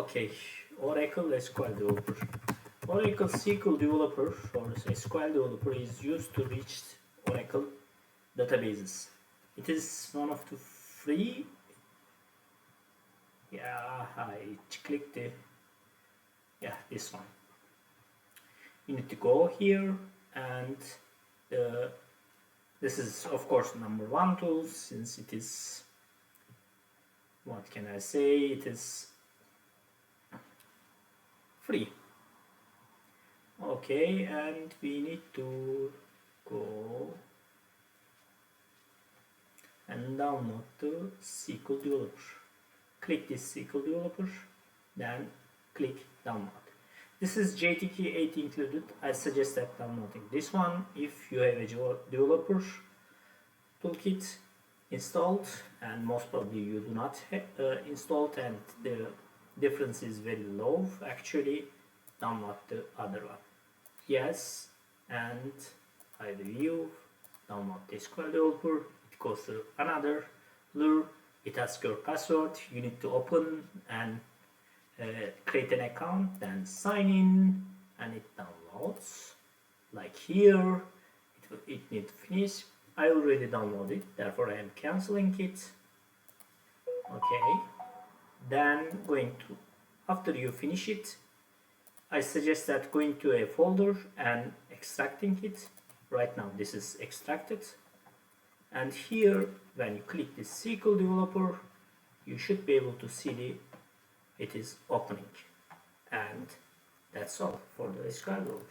Okay, Oracle SQL Developer. Oracle SQL Developer or SQL Developer is used to reach Oracle databases. It is one of the free. Yeah, I clicked this one. You need to go here, and this is of course number one tool, since it is, what can I say, it is free. Okay, and we need to go and download the SQL Developer. Click this SQL Developer, then click download. This is JTK 8 included. I suggest that downloading this one if you have a developer toolkit installed, and most probably you do not have installed, and the difference is very low. Actually, download the other one. Yes, and I review, download the SQL Developer. It goes to another lure. It asks your password. You need to open and create an account, then sign in, and it downloads. Like here, it needs to finish. I already downloaded, therefore I am canceling it. Okay, then after you finish it, I suggest that going to a folder and extracting it. Right now this is extracted, and here when you click the SQL Developer, you should be able to see it is opening. And that's all for the SQL Developer.